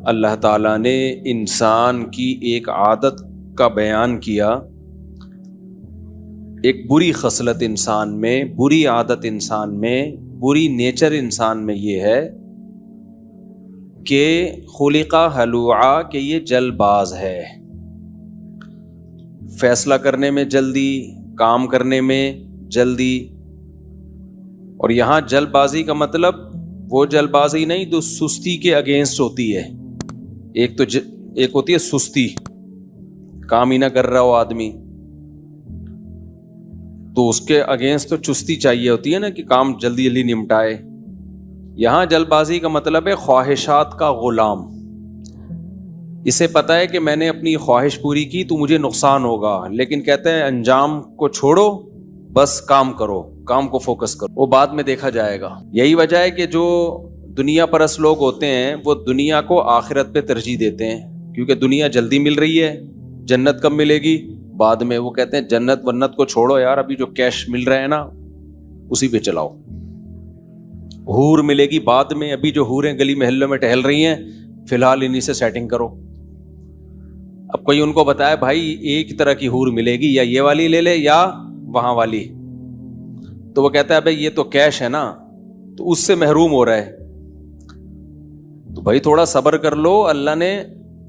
اللہ تعالیٰ نے انسان کی ایک عادت کا بیان کیا، ایک بری خصلت انسان میں، بری عادت انسان میں، بری نیچر انسان میں یہ ہے کہ خلق ہلوعا، کہ یہ جلد باز ہے، فیصلہ کرنے میں جلدی، کام کرنے میں جلدی۔ اور یہاں جلد بازی کا مطلب وہ جلد بازی نہیں جو سستی کے اگینسٹ ہوتی ہے۔ ایک ہوتی ہے سستی، کام ہی نہ کر رہا ہو آدمی، تو اس کے اگینسٹ تو چستی چاہیے ہوتی ہے نا کہ کام جلدی جلدی نمٹائے۔ یہاں جلد بازی کا مطلب ہے خواہشات کا غلام۔ اسے پتا ہے کہ میں نے اپنی خواہش پوری کی تو مجھے نقصان ہوگا، لیکن کہتے ہیں انجام کو چھوڑو، بس کام کرو، کام کو فوکس کرو، وہ بعد میں دیکھا جائے گا۔ یہی وجہ ہے کہ جو دنیا پرست لوگ ہوتے ہیں وہ دنیا کو آخرت پہ ترجیح دیتے ہیں، کیونکہ دنیا جلدی مل رہی ہے، جنت کب ملے گی بعد میں۔ وہ کہتے ہیں جنت ونت کو چھوڑو یار، ابھی جو کیش مل رہا ہے نا اسی پہ چلاؤ، حور ملے گی بعد میں، ابھی جو حوریں گلی محلوں میں ٹہل رہی ہیں فی الحال انہی سے سیٹنگ کرو۔ اب کوئی ان کو بتائے بھائی ایک طرح کی حور ملے گی، یا یہ والی لے لے یا وہاں والی، تو وہ کہتا ہے بھائی یہ تو کیش ہے نا، تو اس سے محروم ہو رہا ہے۔ تو بھائی تھوڑا صبر کر لو، اللہ نے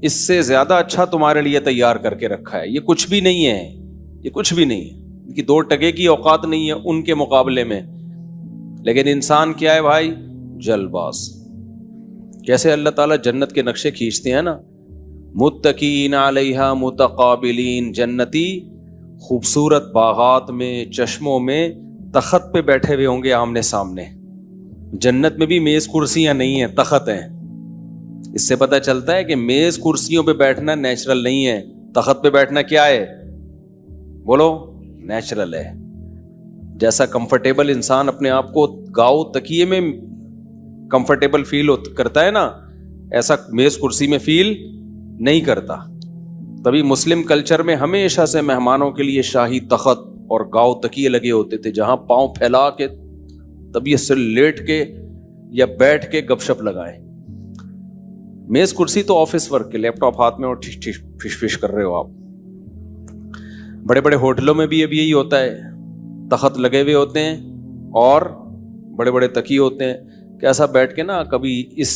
اس سے زیادہ اچھا تمہارے لیے تیار کر کے رکھا ہے۔ یہ کچھ بھی نہیں ہے، یہ کچھ بھی نہیں ہے، ان کی 2 ٹکے کی اوقات نہیں ہے ان کے مقابلے میں۔ لیکن انسان کیا ہے بھائی؟ جلد باز۔ کیسے اللہ تعالیٰ جنت کے نقشے کھینچتے ہیں نا، متقین علیہا متقابلین، جنتی خوبصورت باغات میں، چشموں میں تخت پہ بیٹھے ہوئے ہوں گے آمنے سامنے۔ جنت میں بھی میز کرسیاں نہیں ہیں، تخت ہیں۔ اس سے پتہ چلتا ہے کہ میز کرسیوں پہ بیٹھنا نیچرل نہیں ہے، تخت پہ بیٹھنا کیا ہے؟ بولو، نیچرل ہے۔ جیسا کمفرٹیبل انسان اپنے آپ کو گاؤ تکیے میں کمفرٹیبل فیل کرتا ہے نا، ایسا میز کرسی میں فیل نہیں کرتا۔ تبھی مسلم کلچر میں ہمیشہ سے مہمانوں کے لیے شاہی تخت اور گاؤ تکیے لگے ہوتے تھے، جہاں پاؤں پھیلا کے طبیعت سے لیٹ کے یا بیٹھ کے گپ شپ لگائیں۔ میز کرسی تو آفس ورک کے، لیپ ٹاپ ہاتھ میں اور فش فش کر رہے ہو آپ۔ بڑے بڑے ہوٹلوں میں بھی اب یہی ہوتا ہے، تخت لگے ہوئے ہوتے ہیں اور بڑے بڑے تکیے ہوتے ہیں، کیسا بیٹھ کے نا کبھی اس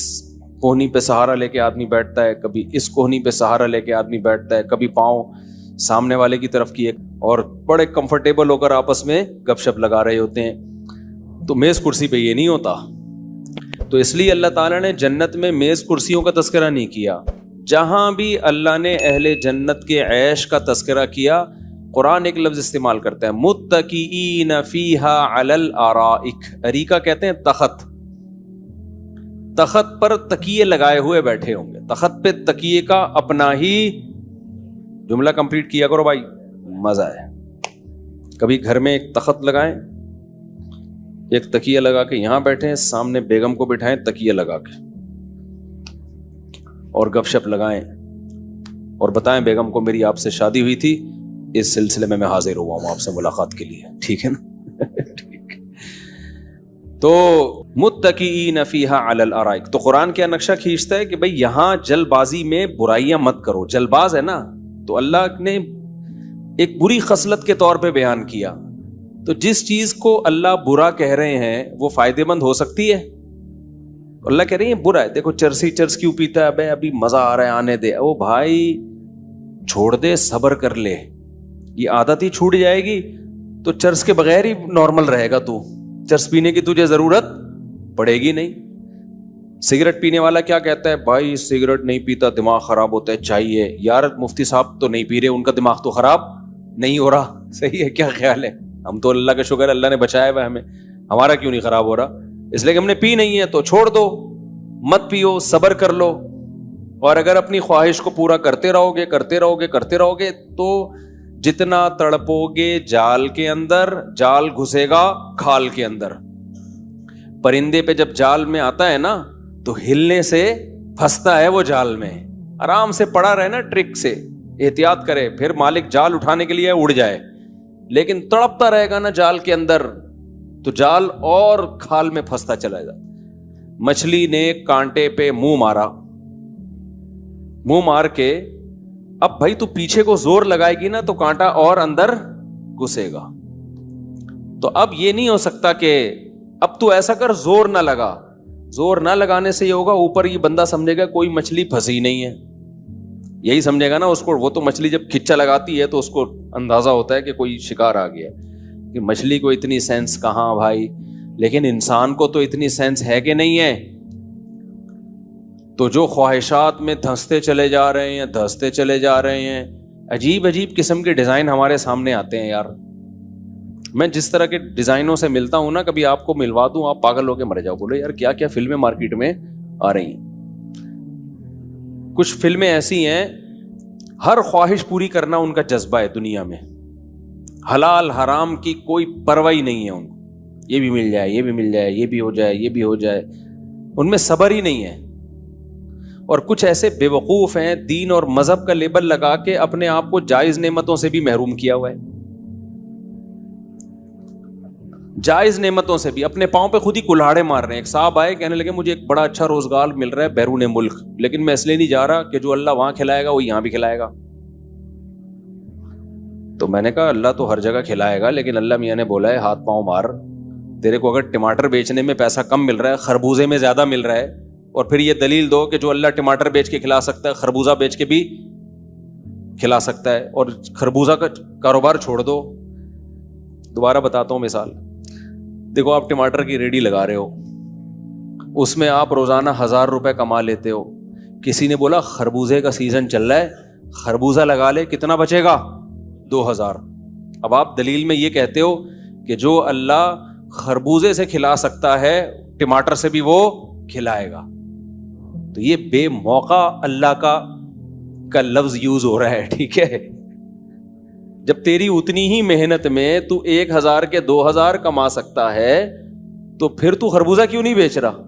کوہنی پہ سہارا لے کے آدمی بیٹھتا ہے، کبھی اس کوہنی پہ سہارا لے کے آدمی بیٹھتا ہے، کبھی پاؤں سامنے والے کی طرف کیے، اور بڑے کمفرٹیبل ہو کر آپس میں گپ شپ لگا رہے ہوتے ہیں۔ تو میز کرسی پہ یہ نہیں ہوتا۔ تو اس لیے اللہ تعالیٰ نے جنت میں میز کرسیوں کا تذکرہ نہیں کیا۔ جہاں بھی اللہ نے اہل جنت کے عیش کا تذکرہ کیا، قرآن ایک لفظ استعمال کرتا ہے، متکئین فیہا علی الارائک۔ اریکہ کہتے ہیں تخت، تخت پر تکیے لگائے ہوئے بیٹھے ہوں گے، تخت پہ تکیے کا اپنا ہی جملہ کمپلیٹ کیا کرو بھائی، مزہ ہے۔ کبھی گھر میں ایک تخت لگائیں، ایک تکیہ لگا کے یہاں بیٹھیں، سامنے بیگم کو بٹھائیں تکیہ لگا کے، اور گپ شپ لگائیں، اور بتائیں بیگم کو میری آپ سے شادی ہوئی تھی، اس سلسلے میں حاضر ہوا ہوں آپ سے ملاقات کے لیے، ٹھیک ہے نا؟ ٹھیک۔ تو متکئین فیہا علی الارائک، تو قرآن کیا نقشہ کھینچتا ہے کہ بھئی یہاں جلد بازی میں برائیاں مت کرو۔ جلد باز ہے نا، تو اللہ نے ایک بری خصلت کے طور پہ بیان کیا۔ تو جس چیز کو اللہ برا کہہ رہے ہیں وہ فائدے مند ہو سکتی ہے؟ اللہ کہہ رہے ہیں برا ہے، دیکھو چرس کیوں پیتا ہے، ابے ابھی مزہ آ رہا ہے آنے دے، او بھائی چھوڑ دے، صبر کر لے، یہ عادت ہی چھوٹ جائے گی تو چرس کے بغیر ہی نارمل رہے گا۔ تو چرس پینے کی تجھے ضرورت پڑے گی نہیں۔ سگریٹ پینے والا کیا کہتا ہے، بھائی سگریٹ نہیں پیتا دماغ خراب ہوتا ہے، چاہیے۔ یار مفتی صاحب تو نہیں پی رہے، ان کا دماغ تو خراب نہیں ہو رہا، صحیح ہے، کیا خیال ہے؟ ہم تو اللہ کا شکر، اللہ نے بچایا ہوا ہمیں، ہمارا کیوں نہیں خراب ہو رہا؟ اس لیے کہ ہم نے پی نہیں ہے تو چھوڑ دو، مت پیو، صبر کر لو۔ اور اگر اپنی خواہش کو پورا کرتے رہو گے تو جتنا تڑپو گے جال کے اندر، جال گھسے گا کھال کے اندر۔ پرندے پہ جب جال میں آتا ہے نا تو ہلنے سے پھنستا ہے وہ جال میں، آرام سے پڑا رہے نا، ٹرک سے احتیاط کرے، پھر مالک جال اٹھانے کے لیے اڑ جائے، لیکن تڑپتا رہے گا نا جال کے اندر تو جال اور کھال میں پھنستا چلا جائے۔ مچھلی نے کانٹے پہ منہ مارا، منہ مار کے اب بھائی تو پیچھے کو زور لگائے گی نا تو کانٹا اور اندر گھسے گا. تو اب یہ نہیں ہو سکتا کہ اب تو ایسا کر زور نہ لگا. زور نہ لگانے سے یہ ہوگا اوپر یہ بندہ سمجھے گا کوئی مچھلی پھنسی نہیں ہے, یہی سمجھے گا نا اس کو. وہ تو مچھلی جب کھچا لگاتی ہے تو اس کو اندازہ ہوتا ہے کہ کوئی شکار آ گیا, کہ مچھلی کو اتنی سینس کہاں بھائی. لیکن انسان کو تو اتنی سینس ہے کہ نہیں ہے. تو جو خواہشات میں دھنستے چلے جا رہے ہیں, عجیب عجیب قسم کے ڈیزائن ہمارے سامنے آتے ہیں یار. میں جس طرح کے ڈیزائنوں سے ملتا ہوں نا, کبھی آپ کو ملوا دوں آپ پاگل ہو کے مر جاؤ. بولے یار کیا کیا فلمیں مارکیٹ میں آ رہی ہیں. کچھ فلمیں ایسی ہیں ہر خواہش پوری کرنا ان کا جذبہ ہے دنیا میں. حلال حرام کی کوئی پرواہ نہیں ہے ان کو. یہ بھی مل جائے, یہ بھی مل جائے, یہ بھی ہو جائے, یہ بھی ہو جائے. ان میں صبر ہی نہیں ہے. اور کچھ ایسے بے وقوف ہیں دین اور مذہب کا لیبل لگا کے اپنے آپ کو جائز نعمتوں سے بھی محروم کیا ہوا ہے. جائز نعمتوں سے بھی اپنے پاؤں پہ خود ہی کلاڑے مار رہے ہیں. ایک صاحب آئے کہنے لگے مجھے ایک بڑا اچھا روزگار مل رہا ہے بیرون ملک, لیکن میں اس لیے نہیں جا رہا کہ جو اللہ وہاں کھلائے گا وہ یہاں بھی کھلائے گا. تو میں نے کہا اللہ تو ہر جگہ کھلائے گا, لیکن اللہ میاں نے بولا ہے ہاتھ پاؤں مار. تیرے کو اگر ٹماٹر بیچنے میں پیسہ کم مل رہا ہے, خربوزے میں زیادہ مل رہا ہے, اور پھر یہ دلیل دو کہ جو اللہ ٹماٹر بیچ کے کھلا سکتا ہے خربوزہ بیچ کے بھی کھلا سکتا ہے, اور خربوزہ کا کاروبار چھوڑ دو. دوبارہ بتاتا ہوں مثال. دیکھو آپ ٹماٹر کی ریڈی لگا رہے ہو, اس میں آپ روزانہ 1000 روپے کما لیتے ہو. کسی نے بولا خربوزے کا سیزن چل رہا ہے, خربوزہ لگا لے, کتنا بچے گا 2000. اب آپ دلیل میں یہ کہتے ہو کہ جو اللہ خربوزے سے کھلا سکتا ہے ٹماٹر سے بھی وہ کھلائے گا. تو یہ بے موقع اللہ کا لفظ یوز ہو رہا ہے, ٹھیک ہے. جب تیری اتنی ہی محنت میں تو 1000 کے 2000 کما سکتا ہے تو پھر تو خربوزہ کیوں نہیں بیچ رہا؟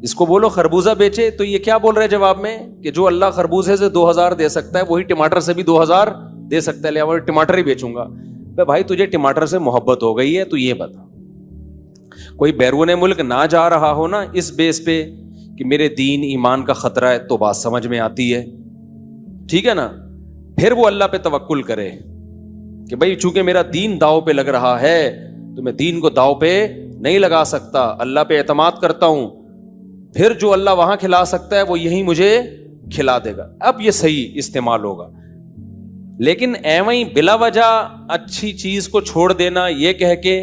اس کو بولو خربوزہ بیچے. تو یہ کیا بول رہے جواب میں کہ جو اللہ خربوزے سے 2000 دے سکتا ہے وہی ٹماٹر سے بھی 2000 دے سکتا ہے, لہٰذا ٹماٹر ہی بیچوں گا. بھائی تجھے ٹماٹر سے محبت ہو گئی ہے تو یہ بتا, کوئی بیرون ملک نہ جا رہا ہو نا اس بیس پہ کہ میرے دین ایمان کا خطرہ ہے, تو بات سمجھ میں آتی ہے, ٹھیک ہے نا. پھر وہ اللہ پہ توکل کرے کہ بھائی چونکہ میرا دین داؤ پہ لگ رہا ہے تو میں دین کو داؤ پہ نہیں لگا سکتا, اللہ پہ اعتماد کرتا ہوں. پھر جو اللہ وہاں کھلا سکتا ہے وہ یہیں مجھے کھلا دے گا. اب یہ صحیح استعمال ہوگا. لیکن ایویں بلا وجہ اچھی چیز کو چھوڑ دینا یہ کہہ کے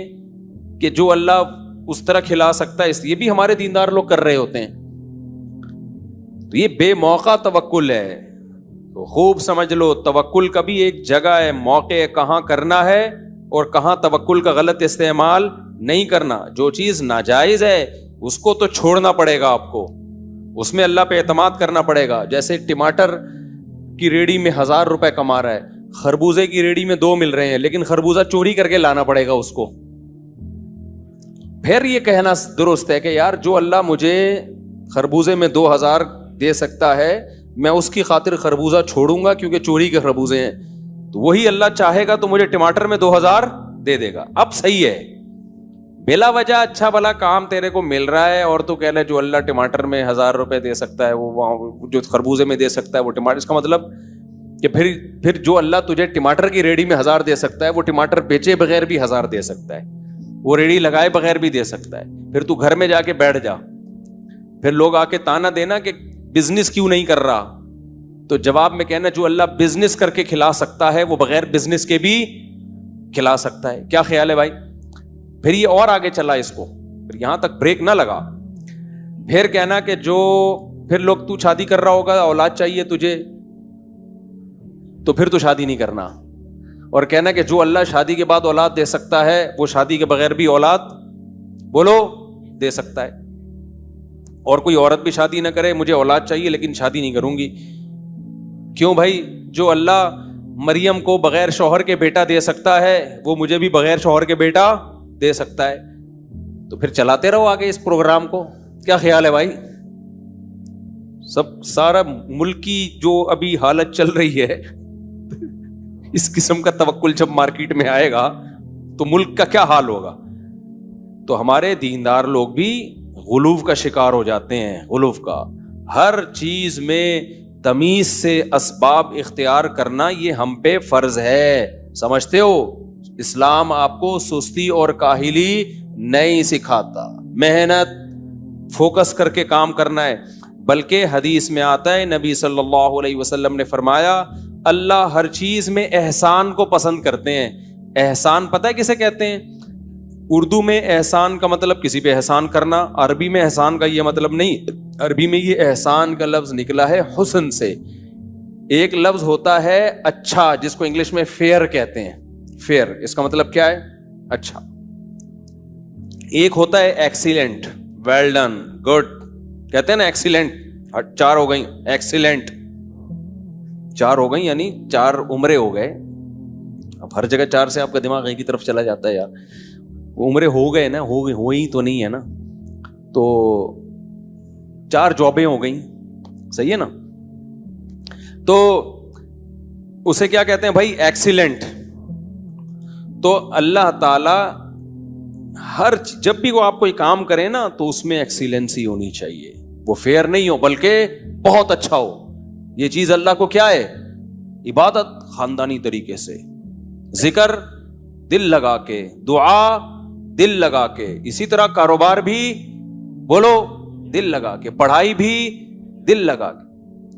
کہ جو اللہ اس طرح کھلا سکتا ہے, اس یہ بھی ہمارے دیندار لوگ کر رہے ہوتے ہیں. تو یہ بے موقع توکل ہے. تو خوب سمجھ لو, توکل کا بھی ایک جگہ ہے, موقع کہاں کرنا ہے اور کہاں توکل کا غلط استعمال نہیں کرنا. جو چیز ناجائز ہے اس کو تو چھوڑنا پڑے گا آپ کو, اس میں اللہ پہ اعتماد کرنا پڑے گا. جیسے ٹماٹر کی ریڑھی میں 1000 روپے کما رہا ہے, خربوزے کی ریڑھی میں 2 مل رہے ہیں, لیکن خربوزہ چوری کر کے لانا پڑے گا اس کو. پھر یہ کہنا درست ہے کہ یار جو اللہ مجھے خربوزے میں 2000 دے سکتا ہے میں اس کی خاطر خربوزہ چھوڑوں گا کیونکہ چوری کے خربوزے ہیں, تو وہی اللہ چاہے گا تو مجھے ٹماٹر میں 2000 دے دے گا. اب صحیح ہے, بلا وجہ اچھا بھلا کام تیرے کو مل رہا ہے اور تو کہہ لے جو اللہ ٹماٹر میں 1000 روپے دے سکتا ہے وہ جو خربوزے میں دے سکتا ہے وہ ٹماٹر. اس کا مطلب کہ پھر جو اللہ تجھے ٹماٹر کی ریڑھی میں 1000 دے سکتا ہے وہ ٹماٹر بیچے بغیر بھی 1000 دے سکتا ہے, وہ ریڑھی لگائے بغیر بھی دے سکتا ہے. پھر تو گھر میں جا کے بیٹھ جا, پھر لوگ آ کے تانا دینا کہ بزنس کیوں نہیں کر رہا, تو جواب میں کہنا جو اللہ بزنس کر کے کھلا سکتا ہے وہ بغیر بزنس کے بھی کھلا سکتا ہے. کیا خیال ہے بھائی؟ پھر یہ اور آگے چلا اس کو, پھر یہاں تک بریک نہ لگا. پھر کہنا کہ پھر لوگ تو شادی کر رہا ہوگا, اولاد چاہیے تجھے, تو پھر تو شادی نہیں کرنا. اور کہنا کہ جو اللہ شادی کے بعد اولاد دے سکتا ہے وہ شادی کے بغیر بھی اولاد بولو دے سکتا ہے. اور کوئی عورت بھی شادی نہ کرے, مجھے اولاد چاہیے لیکن شادی نہیں کروں گی. کیوں بھائی؟ جو اللہ مریم کو بغیر شوہر کے بیٹا دے سکتا ہے وہ مجھے بھی بغیر شوہر کے بیٹا دے سکتا ہے. تو پھر چلاتے رہو آگے اس پروگرام کو. کیا خیال ہے بھائی؟ سارا ملک کی جو ابھی حالت چل رہی ہے اس قسم کا توکل جب مارکیٹ میں آئے گا تو ملک کا کیا حال ہوگا. تو ہمارے دیندار لوگ بھی غلو کا شکار ہو جاتے ہیں. غلو کا ہر چیز میں تمیز سے اسباب اختیار کرنا یہ ہم پہ فرض ہے. سمجھتے ہو؟ اسلام آپ کو سستی اور کاہلی نہیں سکھاتا, محنت فوکس کر کے کام کرنا ہے. بلکہ حدیث میں آتا ہے, نبی صلی اللہ علیہ وسلم نے فرمایا اللہ ہر چیز میں احسان کو پسند کرتے ہیں. احسان پتہ ہے کسے کہتے ہیں؟ اردو میں احسان کا مطلب کسی پہ احسان کرنا, عربی میں احسان کا یہ مطلب نہیں. عربی میں یہ احسان کا لفظ نکلا ہے حسن سے. ایک لفظ ہوتا ہے اچھا, جس کو انگلش میں فیئر کہتے ہیں. فیئر اس کا مطلب کیا ہے؟ اچھا. ایک ہوتا ہے ایکسیلنٹ, ویل ڈن, گڈ کہتے ہیں نا, ایکسیلنٹ. 4 ہو گئی, ایکسیلنٹ 4 ہو گئی, یعنی 4 عمرے ہو گئے. اب ہر جگہ 4 سے آپ کا دماغ ایک ہی طرف چلا جاتا ہے یار. وہ عمرے ہو گئے نا, ہوئی تو نہیں ہے نا, تو 4 جابیں ہو گئیں, صحیح ہے نا. تو اسے کیا کہتے ہیں بھائی؟ ایکسیلنٹ. تو اللہ تعالی جب بھی وہ آپ کوئی کام کرے نا تو اس میں ایکسیلنسی ہونی چاہیے. وہ فیئر نہیں ہو بلکہ بہت اچھا ہو. یہ چیز اللہ کو کیا ہے؟ عبادت خاندانی طریقے سے, ذکر دل لگا کے, دعا دل لگا کے, اسی طرح کاروبار بھی بولو دل لگا کے, پڑھائی بھی دل لگا کے.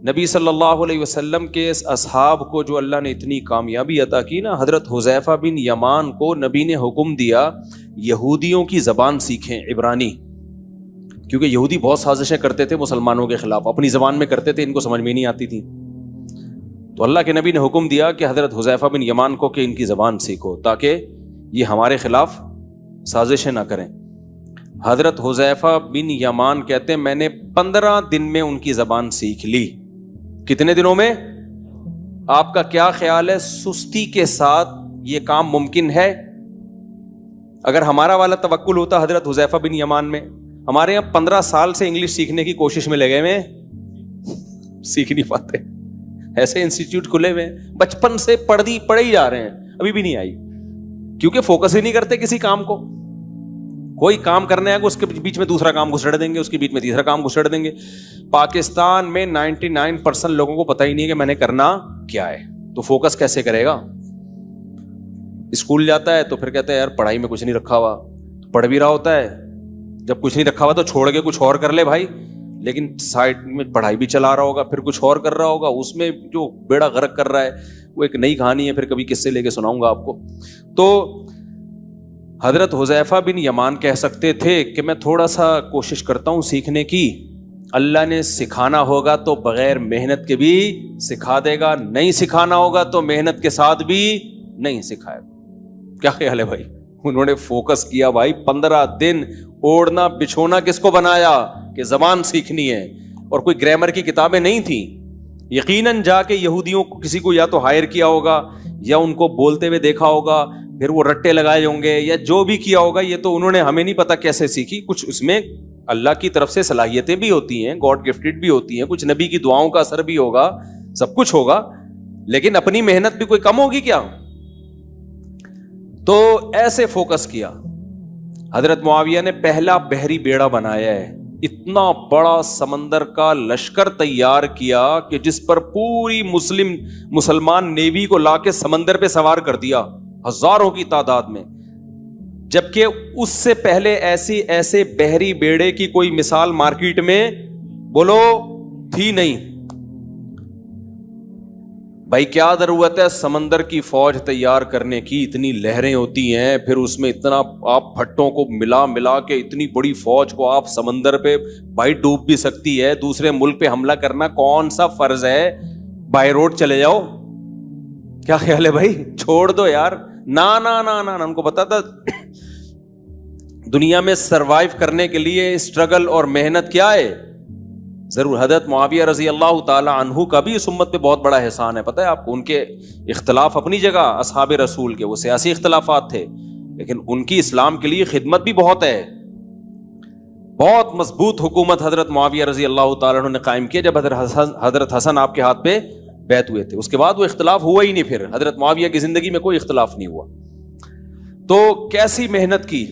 نبی صلی اللہ علیہ وسلم کے اس اصحاب کو جو اللہ نے اتنی کامیابی عطا کی نا, حضرت حذیفہ بن یمان کو نبی نے حکم دیا یہودیوں کی زبان سیکھیں, عبرانی, کیونکہ یہودی بہت سازشیں کرتے تھے مسلمانوں کے خلاف, اپنی زبان میں کرتے تھے, ان کو سمجھ میں نہیں آتی تھی. تو اللہ کے نبی نے حکم دیا کہ حضرت حذیفہ بن یمان کو کہ ان کی زبان سیکھو تاکہ یہ ہمارے خلاف سازشیں نہ کریں. حضرت حذیفہ بن یمان کہتے ہیں میں نے 15 دن میں ان کی زبان سیکھ لی. کتنے دنوں میں؟ آپ کا کیا خیال ہے سستی کے ساتھ یہ کام ممکن ہے؟ اگر ہمارا والا توکل ہوتا حضرت حذیفہ بن یمان میں, ہمارے یہاں 15 سال سے انگلش سیکھنے کی کوشش میں لگے ہوئے, سیکھ نہیں پاتے. ایسے انسٹیٹیوٹ کھلے ہوئے, بچپن سے پڑھے ہی جا رہے ہیں, ابھی بھی نہیں آئی, کیونکہ فوکس ہی نہیں کرتے کسی کام کو. کوئی کام کرنے آئے گا اس کے بیچ میں دوسرا کام گھسڑ دیں گے, اس کے بیچ میں تیسرا کام گھسڑ دیں گے. پاکستان میں 99% لوگوں کو پتہ ہی نہیں ہے کہ میں نے کرنا کیا ہے, تو فوکس کیسے کرے گا؟ اسکول جاتا ہے تو پھر کہتا ہے یار پڑھائی میں کچھ نہیں رکھا ہوا, پڑھ بھی رہا ہوتا ہے, جب کچھ نہیں رکھا ہوا تو چھوڑ کے کچھ اور کر لے بھائی, لیکن سائڈ میں پڑھائی بھی چلا رہا ہوگا, پھر کچھ اور کر رہا ہوگا, اس میں جو بیڑا غرق کر رہا ہے وہ ایک نئی کہانی ہے, پھر کبھی قصے لے کے سناؤں گا آپ کو. تو حضرت حذیفہ بن یمان کہہ سکتے تھے کہ میں تھوڑا سا کوشش کرتا ہوں سیکھنے کی, اللہ نے سکھانا ہوگا تو بغیر محنت کے بھی سکھا دے گا, نہیں سکھانا ہوگا تو محنت کے ساتھ بھی نہیں سکھائے گا. کیا خیال ہے بھائی؟ انہوں نے فوکس کیا بھائی, 15 دن اوڑھنا بچھونا کس کو بنایا کہ زبان سیکھنی ہے, اور کوئی گرامر کی کتابیں نہیں تھیں. یقیناً جا کے یہودیوں کو کسی کو یا تو ہائر کیا ہوگا یا ان کو بولتے ہوئے دیکھا ہوگا, پھر وہ رٹے لگائے ہوں گے یا جو بھی کیا ہوگا, یہ تو انہوں نے ہمیں نہیں پتا کیسے سیکھی. کچھ اس میں اللہ کی طرف سے صلاحیتیں بھی ہوتی ہیں, گاڈ گفٹڈ بھی ہوتی ہیں, کچھ نبی کی دعاؤں کا اثر بھی ہوگا, سب کچھ ہوگا, لیکن اپنی محنت بھی کوئی کم ہوگی کیا؟ تو ایسے فوکس کیا. حضرت معاویہ نے پہلا بحری بیڑا بنایا ہے, اتنا بڑا سمندر کا لشکر تیار کیا کہ جس پر پوری مسلمان نیوی کو لا کے سمندر پہ سوار کر دیا, ہزاروں کی تعداد میں. جبکہ اس سے پہلے ایسے بحری بیڑے کی کوئی مثال مارکیٹ میں بولو تھی نہیں. بھائی کیا ضرورت ہے سمندر کی فوج تیار کرنے کی, اتنی لہریں ہوتی ہیں, پھر اس میں اتنا آپ بھٹوں کو ملا کے اتنی بڑی فوج کو آپ سمندر پہ بھائی ڈوب بھی سکتی ہے. دوسرے ملک پہ حملہ کرنا کون سا فرض ہے؟ بائی روڈ چلے جاؤ. کیا خیال ہے بھائی؟ چھوڑ دو یار. نا ان کو پتا تھا دنیا میں سروائیو کرنے کے لیے اسٹرگل اور محنت کیا ہے ضرور. حضرت معاویہ رضی اللہ تعالی عنہ کا بھی اس امت پہ بہت بڑا احسان ہے, پتہ ہے آپ کو. ان کے اختلاف اپنی جگہ اصحاب رسول کے, وہ سیاسی اختلافات تھے, لیکن ان کی اسلام کے لیے خدمت بھی بہت ہے. بہت مضبوط حکومت حضرت معاویہ رضی اللہ تعالی عنہ نے قائم کیا جب حضرت حسن آپ کے ہاتھ پہ بیعت ہوئے تھے. اس کے بعد وہ اختلاف ہوا ہی نہیں, پھر حضرت معاویہ کی زندگی میں کوئی اختلاف نہیں ہوا. تو کیسی محنت کی.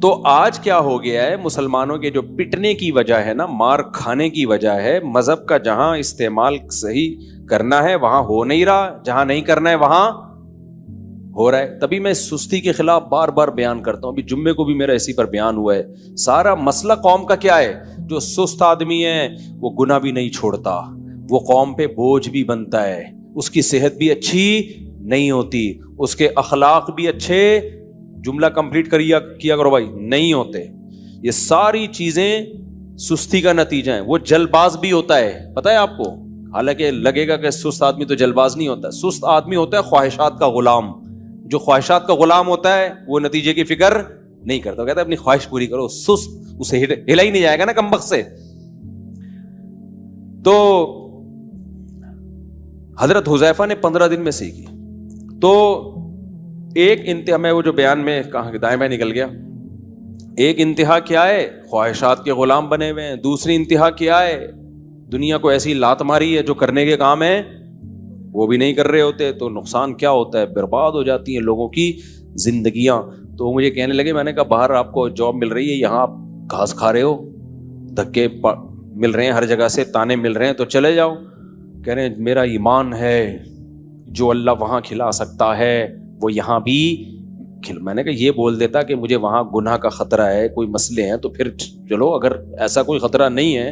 تو آج کیا ہو گیا ہے، مسلمانوں کے جو پٹنے کی وجہ ہے نا، مار کھانے کی وجہ ہے، مذہب کا جہاں استعمال صحیح کرنا ہے وہاں ہو نہیں رہا، جہاں نہیں کرنا ہے وہاں ہو رہا ہے. تبھی میں سستی کے خلاف بار بار بیان کرتا ہوں. ابھی جمعے کو بھی میرا اسی پر بیان ہوا ہے. سارا مسئلہ قوم کا کیا ہے؟ جو سست آدمی ہے وہ گناہ بھی نہیں چھوڑتا، وہ قوم پہ بوجھ بھی بنتا ہے، اس کی صحت بھی اچھی نہیں ہوتی، اس کے اخلاق بھی اچھے، جملہ کمپلیٹ کیا کرو بھائی، نہیں ہوتے. یہ ساری چیزیں سستی کا نتیجہ ہیں. وہ جلد باز بھی ہوتا ہے، پتہ ہے آپ کو؟ حالانکہ لگے گا کہ سست آدمی تو جلد باز نہیں ہوتا. سست آدمی ہوتا ہے خواہشات کا غلام. جو خواہشات کا غلام ہوتا ہے وہ نتیجے کی فکر نہیں کرتا، وہ کہتا ہے اپنی خواہش پوری کرو. سست اسے ہلا ہی نہیں جائے گا نا کمبخت سے. تو حضرت حذیفہ نے 15 دن میں سیکھی. تو ایک انتہا میں وہ جو بیان میں کہاں دائیں بائیں نکل گیا. ایک انتہا کیا ہے؟ خواہشات کے غلام بنے ہوئے ہیں. دوسری انتہا کیا ہے؟ دنیا کو ایسی لات ماری ہے جو کرنے کے کام ہے وہ بھی نہیں کر رہے ہوتے. تو نقصان کیا ہوتا ہے؟ برباد ہو جاتی ہیں لوگوں کی زندگیاں. تو مجھے کہنے لگے، میں نے کہا باہر آپ کو جاب مل رہی ہے، یہاں آپ گھاس کھا رہے ہو، دھکے مل رہے ہیں ہر جگہ سے، تانے مل رہے ہیں، تو چلے جاؤ. کہہ رہے ہیں میرا ایمان ہے جو اللہ وہاں کھلا سکتا ہے وہ یہاں بھی کھل. میں نے کہا یہ بول دیتا کہ مجھے وہاں گناہ کا خطرہ ہے، کوئی مسئلے ہیں، تو پھر چلو اگر ایسا کوئی خطرہ نہیں ہے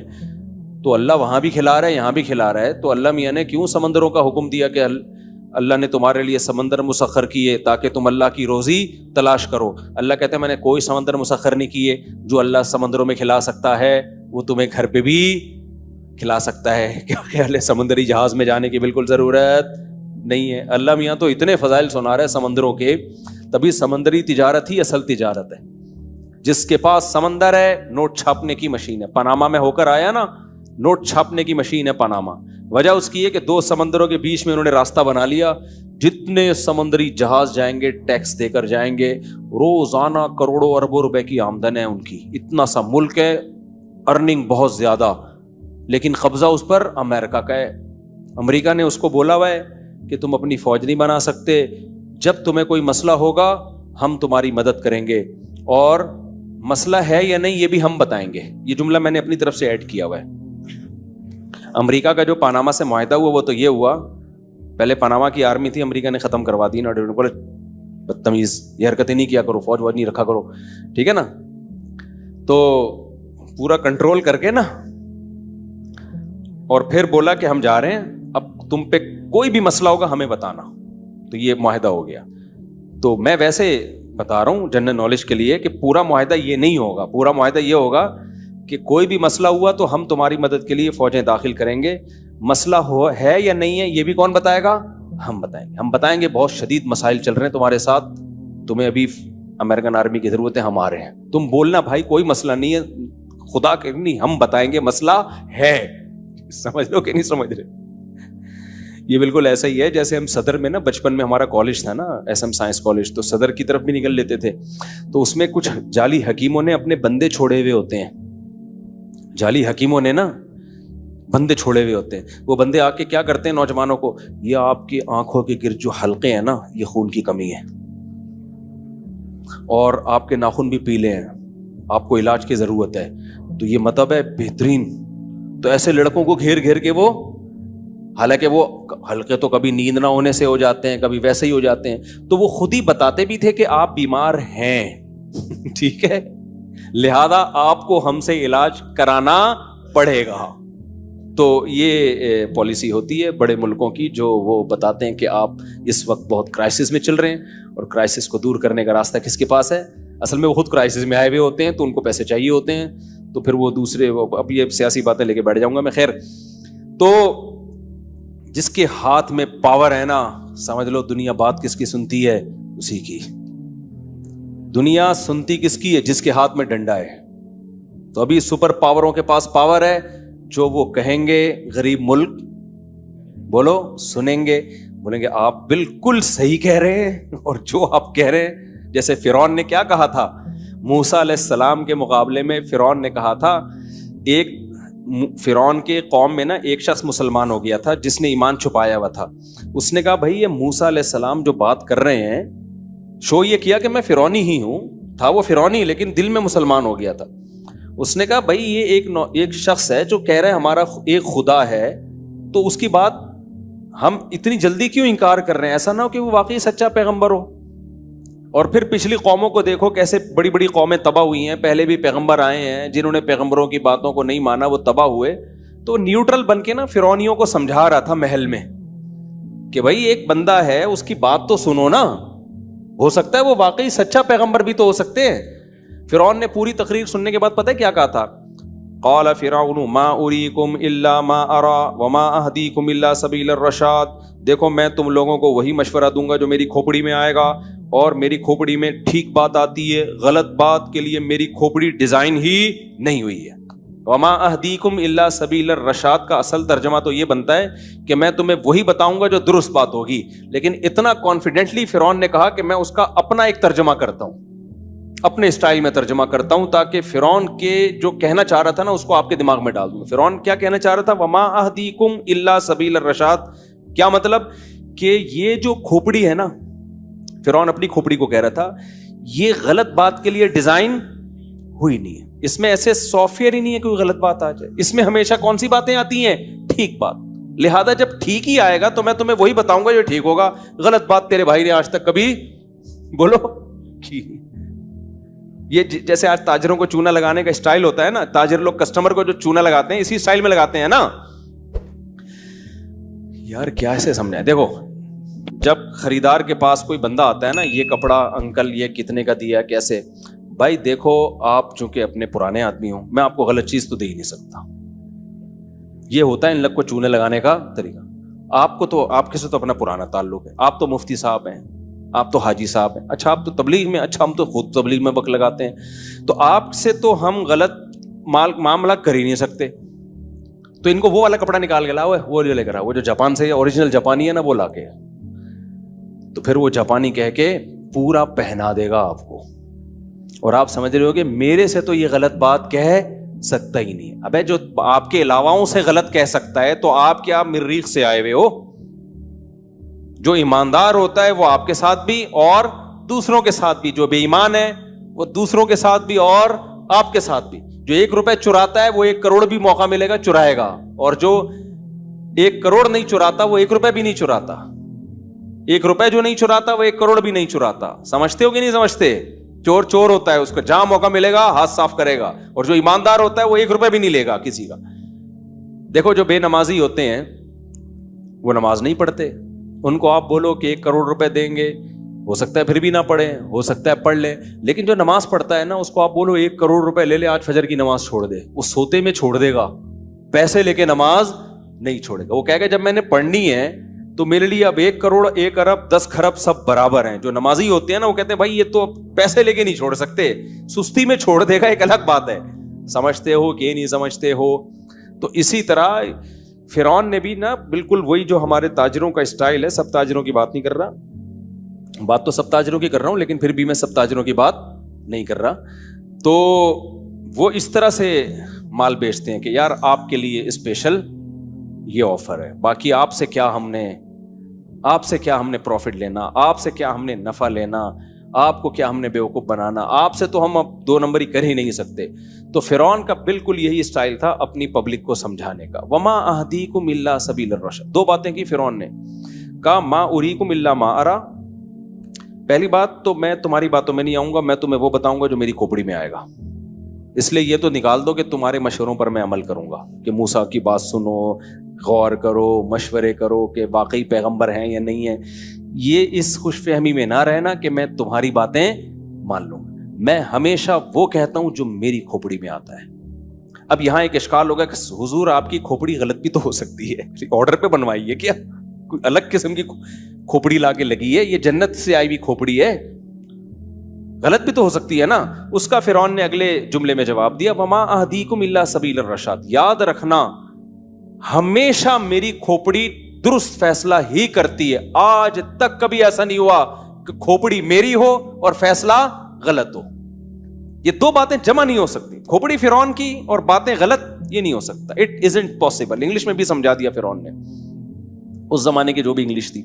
تو اللہ وہاں بھی کھلا رہا ہے یہاں بھی کھلا رہا ہے. تو اللہ میاں نے کیوں سمندروں کا حکم دیا کہ اللہ نے تمہارے لیے سمندر مسخر کیے تاکہ تم اللہ کی روزی تلاش کرو. اللہ کہتے ہیں میں نے کوئی سمندر مسخر نہیں کیے. جو اللہ سمندروں میں کھلا سکتا ہے وہ تمہیں گھر پہ بھی کھلا سکتا ہے. کیا خیال ہے؟ سمندری جہاز میں جانے کی بالکل ضرورت نہیں ہے. اللہ میاں تو اتنے فضائل سنا رہے ہیں سمندروں کے. تبھی سمندری تجارت ہی اصل تجارت ہے. جس کے پاس سمندر ہے نوٹ چھاپنے کی مشین ہے. پاناما میں ہو کر آیا نا، نوٹ چھاپنے کی مشین ہے پاناما. وجہ اس کی ہے کہ 2 سمندروں کے بیچ میں انہوں نے راستہ بنا لیا. جتنے سمندری جہاز جائیں گے ٹیکس دے کر جائیں گے. روزانہ کروڑوں اربوں روپے کی آمدن ہے ان کی. اتنا سا ملک ہے، ارننگ بہت زیادہ، لیکن قبضہ اس پر امریکہ کا ہے. امریکہ نے اس کو بولا ہوا ہے کہ تم اپنی فوج نہیں بنا سکتے، جب تمہیں کوئی مسئلہ ہوگا ہم تمہاری مدد کریں گے، اور مسئلہ ہے یا نہیں یہ بھی ہم بتائیں گے. یہ جملہ میں نے اپنی طرف سے ایڈ کیا ہوا ہے. امریکہ کا جو پاناما سے معاہدہ ہوا وہ تو یہ ہوا، پہلے پاناما کی آرمی تھی، امریکہ نے ختم کروا دی نا. بولے بدتمیز، یہ حرکتیں نہیں کیا کرو، فوج ووج نہیں رکھا کرو، ٹھیک ہے نا. تو پورا کنٹرول کر کے نا، اور پھر بولا کہ ہم جا رہے ہیں، اب تم پہ کوئی بھی مسئلہ ہوگا ہمیں بتانا. تو یہ معاہدہ ہو گیا. تو میں ویسے بتا رہا ہوں جنرل نالج کے لیے کہ پورا معاہدہ یہ نہیں ہوگا. پورا معاہدہ یہ ہوگا کہ کوئی بھی مسئلہ ہوا تو ہم تمہاری مدد کے لیے فوجیں داخل کریں گے. مسئلہ ہے یا نہیں ہے یہ بھی کون بتائے گا؟ ہم بتائیں گے. ہم بتائیں گے بہت شدید مسائل چل رہے ہیں تمہارے ساتھ، تمہیں ابھی امریکن آرمی کی ضرورت ہے، ہم آ رہے ہیں. تم بولنا بھائی کوئی مسئلہ نہیں ہے، خدا کے نہیں، ہم بتائیں گے مسئلہ ہے. سمجھ لو کہ نہیں سمجھ رہے؟ یہ بالکل ایسا ہی ہے جیسے ہم صدر میں نا، بچپن میں ہمارا کالج تھا نا ایس ایم سائنس کالج، تو صدر کی طرف بھی نکل لیتے تھے. تو اس میں کچھ جعلی حکیموں نے اپنے بندے چھوڑے ہوئے ہوتے ہیں. جعلی حکیموں نے نا بندے چھوڑے ہوئے ہوتے ہیں. وہ بندے آ کے کیا کرتے ہیں نوجوانوں کو، یہ آپ کی آنکھوں کے گرد جو حلقے ہیں نا یہ خون کی کمی ہے، اور آپ کے ناخن بھی پیلے ہیں، آپ کو علاج کی ضرورت ہے. تو یہ مطلب ہے بہترین. تو ایسے لڑکوں کو گھیر گھیر کے وہ، حالانکہ وہ حلقے تو کبھی نیند نہ ہونے سے ہو جاتے ہیں، کبھی ویسے ہی ہو جاتے ہیں، تو وہ خود ہی بتاتے بھی تھے کہ آپ بیمار ہیں ٹھیک ہے، لہذا آپ کو ہم سے علاج کرانا پڑے گا. تو یہ پالیسی ہوتی ہے بڑے ملکوں کی، جو وہ بتاتے ہیں کہ آپ اس وقت بہت کرائسس میں چل رہے ہیں، اور کرائسس کو دور کرنے کا راستہ کس کے پاس ہے؟ اصل میں وہ خود کرائسس میں آئے ہوئے ہوتے ہیں، تو ان کو پیسے چاہیے ہوتے ہیں، تو پھر وہ دوسرے، اب یہ سیاسی باتیں لے کے بیٹھ جاؤں گا میں. خیر، تو جس کے ہاتھ میں پاور ہے نا، سمجھ لو دنیا بات کس کی سنتی ہے؟ اسی کی. دنیا سنتی کس کی ہے؟ جس کے ہاتھ میں ڈنڈا ہے. تو ابھی سپر پاوروں کے پاس پاور ہے، جو وہ کہیں گے غریب ملک بولو سنیں گے، بولیں گے آپ بالکل صحیح کہہ رہے ہیں. اور جو آپ کہہ رہے ہیں، جیسے فرعون نے کیا کہا تھا موسیٰ علیہ السلام کے مقابلے میں، فرعون نے کہا تھا، ایک فرعون کے قوم میں نا ایک شخص مسلمان ہو گیا تھا جس نے ایمان چھپایا ہوا تھا. اس نے کہا بھائی یہ موسیٰ علیہ السلام جو بات کر رہے ہیں، شو یہ کیا کہ میں فرعونی ہی ہوں، تھا وہ فرعونی لیکن دل میں مسلمان ہو گیا تھا. اس نے کہا بھائی یہ ایک شخص ہے جو کہہ رہا ہے ہمارا ایک خدا ہے, تو اس کی بات ہم اتنی جلدی کیوں انکار کر رہے ہیں؟ ایسا نہ ہو کہ وہ واقعی سچا پیغمبر ہو. اور پھر پچھلی قوموں کو دیکھو کیسے بڑی بڑی قومیں تباہ ہوئی ہیں, پہلے بھی پیغمبر آئے ہیں جنہوں نے پیغمبروں کی باتوں کو نہیں مانا, وہ تباہ ہوئے. تو نیوٹرل بن کے نا فرعونیوں کو سمجھا رہا تھا محل میں کہ بھائی ایک بندہ ہے, اس کی بات تو سنو نا, ہو سکتا ہے وہ واقعی سچا پیغمبر بھی تو ہو سکتے ہیں. فرعون نے پوری تقریر سننے کے بعد پتہ ہے کیا کہا تھا؟ قال فرعون ما اریکم الا ما ارى وما اهدیکم الا سبیل الرشاد. دیکھو میں تم لوگوں کو وہی مشورہ دوں گا جو میری کھوپڑی میں آئے گا, اور میری کھوپڑی میں ٹھیک بات آتی ہے, غلط بات کے لیے میری کھوپڑی ڈیزائن ہی نہیں ہوئی ہے. وما اهدیکم الا سبیل الرشاد کا اصل ترجمہ تو یہ بنتا ہے کہ میں تمہیں وہی بتاؤں گا جو درست بات ہوگی. لیکن اتنا کانفیڈنٹلی فرعون نے کہا کہ میں اس کا اپنا ایک ترجمہ کرتا ہوں, اپنے اسٹائل میں ترجمہ کرتا ہوں, تاکہ فرعون کے جو کہنا چاہ رہا تھا نا اس کو آپ کے دماغ میں ڈال دوں. فرعون کیا کہنا چاہ رہا تھا؟ وما اهدیکم الا سبیل الرشاد. کیا مطلب کہ یہ جو کھوپڑی ہے نا, فرعون اپنی کھوپڑی کو کہہ رہا تھا, یہ غلط بات کے لیے ڈیزائن ہوئی نہیں ہے. اس میں ایسے سافٹ ویئر ہی نہیں ہے کوئی غلط بات آ جائے. اس میں ہمیشہ کون سی باتیں آتی ہیں؟ ٹھیک بات. لہذا جب ٹھیک ہی آئے گا تو میں تمہیں وہی بتاؤں گا جو ٹھیک ہوگا. غلط بات تیرے بھائی نے آج تک کبھی بولو کی. یہ جیسے آج تاجروں کو چونا لگانے کا اسٹائل ہوتا ہے نا, تاجر لوگ کسٹمر کو جو چونا لگاتے ہیں اسی اسٹائل میں لگاتے ہیں نا. یار کیا ایسے سمجھا ہے؟ دیکھو جب خریدار کے پاس کوئی بندہ آتا ہے نا, یہ کپڑا انکل یہ کتنے کا دیا کیسے, بھائی دیکھو آپ چونکہ اپنے پرانے آدمی ہوں, میں آپ کو غلط چیز تو دے ہی نہیں سکتا. یہ ہوتا ہے ان لوگ کو چونے لگانے کا طریقہ. آپ کو تو آپ کے سے تو اپنا پرانا تعلق ہے, آپ تو مفتی صاحب ہیں, آپ تو حاجی صاحب ہیں, اچھا آپ تو تبلیغ میں, اچھا ہم تو خود تبلیغ میں بک لگاتے ہیں, تو آپ سے تو ہم غلط معاملہ کر ہی نہیں سکتے. تو ان کو وہ والا کپڑا نکال کے لاؤ, وہ جو لے کر آؤ, وہ جو جاپان سے اوریجنل جاپانی ہے نا وہ لا کے, تو پھر وہ جاپانی کہہ کے پورا پہنا دے گا آپ کو, اور آپ سمجھ رہے ہو کہ میرے سے تو یہ غلط بات کہہ سکتا ہی نہیں. ابے جو آپ کے علاواؤں سے غلط کہہ سکتا ہے تو آپ کیا مریخ سے آئے ہوئے ہو؟ جو ایماندار ہوتا ہے وہ آپ کے ساتھ بھی اور دوسروں کے ساتھ بھی, جو بے ایمان ہے وہ دوسروں کے ساتھ بھی اور آپ کے ساتھ بھی. جو 1 روپے چراتا ہے وہ 1 کروڑ بھی موقع ملے گا چرائے گا, اور جو 1 کروڑ نہیں چراتا وہ 1 روپے بھی نہیں چراتا. 1 روپے جو نہیں چراتا وہ 1 کروڑ بھی نہیں چراتا. سمجھتے ہو کہ نہیں سمجھتے؟ چور چور ہوتا ہے, اس کو جہاں موقع ملے گا ہاتھ صاف کرے گا, اور جو ایماندار ہوتا ہے وہ 1 روپے بھی نہیں لے گا کسی کا. دیکھو جو بے نمازی ہوتے ہیں وہ نماز نہیں پڑھتے, ان کو آپ بولو کہ 1 کروڑ روپے دیں گے, ہو سکتا ہے پھر بھی نہ پڑھیں, ہو سکتا ہے پڑھ لیں. لیکن جو نماز پڑھتا ہے نا اس کو آپ بولو 1 کروڑ روپے لے لے, آج فجر کی نماز چھوڑ دے, وہ سوتے میں چھوڑ دے گا, پیسے لے کے نماز نہیں چھوڑے گا. وہ کہے گا جب میں نے پڑھنی ہے تو میرے لیے اب 1 کروڑ 1 ارب 10 خرب سب برابر ہیں. جو نمازی ہوتے ہیں نا وہ کہتے ہیں بھائی یہ تو پیسے لے کے نہیں چھوڑ سکتے, سستی میں چھوڑ دے گا, ایک الگ بات ہے. سمجھتے ہو کہ نہیں سمجھتے ہو؟ تو اسی طرح فرعون نے بھی نا بالکل وہی جو ہمارے تاجروں کا اسٹائل ہے, سب تاجروں کی بات نہیں کر رہا, بات تو سب تاجروں کی کر رہا ہوں, لیکن پھر بھی میں سب تاجروں کی بات نہیں کر رہا. تو وہ اس طرح سے مال بیچتے ہیں کہ یار آپ کے لیے اسپیشل یہ آفر ہے, باقی آپ سے کیا ہم نے پروفٹ لینا, آپ سے کیا ہم نے نفع لینا, آپ کو کیا ہم نے بیوقوف بنانا, آپ سے تو ہم اب 2 نمبری کر ہی نہیں سکتے. تو فرعون کا بالکل یہی اسٹائل تھا اپنی پبلک کو سمجھانے کا. وما اہدیکم الا سبیل الرشد. 2 باتیں کی فرعون نے, کہا ما اریکم الا ما ارى, پہلی بات تو میں تمہاری باتوں میں نہیں آؤں گا, میں تمہیں وہ بتاؤں گا جو میری کھوپڑی میں آئے گا, اس لیے یہ تو نکال دو کہ تمہارے مشوروں پر میں عمل کروں گا, کہ موسیٰ کی بات سنو, غور کرو, مشورے کرو کہ واقعی پیغمبر ہیں یا نہیں ہیں. یہ اس خوش فہمی میں نہ رہنا کہ میں تمہاری باتیں مان لوں. میں ہمیشہ وہ کہتا ہوں جو میری کھوپڑی میں آتا ہے. اب یہاں ایک اشکال ہوگا کہ حضور آپ کی کھوپڑی غلط بھی تو ہو سکتی ہے, آرڈر پہ بنوائی ہے کیا, کوئی الگ قسم کی کھوپڑی لا کے لگی ہے, یہ جنت سے آئی ہوئی کھوپڑی ہے, غلط بھی تو ہو سکتی ہے نا. اس کا فرعون نے اگلے جملے میں جواب دیا وما اہدیکم الا سبیل الرشاد. یاد رکھنا ہمیشہ میری کھوپڑی درست فیصلہ ہی کرتی ہے, آج تک کبھی ایسا نہیں ہوا کہ کھوپڑی میری ہو اور فیصلہ غلط ہو. یہ 2 باتیں جمع نہیں ہو سکتی, کھوپڑی فرعون کی اور باتیں غلط, یہ نہیں ہو سکتا. It isn't possible. انگلش میں بھی سمجھا دیا فرعون نے, اس زمانے کی جو بھی انگلش تھی.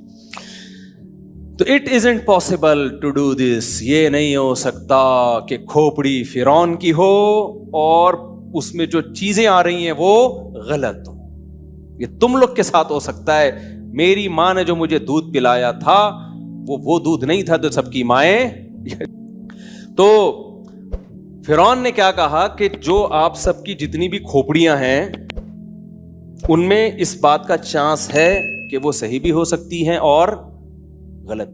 تو it isn't possible to do this, یہ نہیں ہو سکتا کہ کھوپڑی فرعون کی ہو اور اس میں جو چیزیں آ رہی ہیں وہ غلط ہو. یہ تم لوگ کے ساتھ ہو سکتا ہے. میری ماں نے جو مجھے دودھ پلایا تھا وہ دودھ نہیں تھا تو سب کی مائیں. تو فرعون نے کیا کہا کہ جو آپ سب کی جتنی بھی کھوپڑیاں ہیں ان میں اس بات کا چانس ہے کہ وہ صحیح بھی ہو سکتی ہیں اور غلط.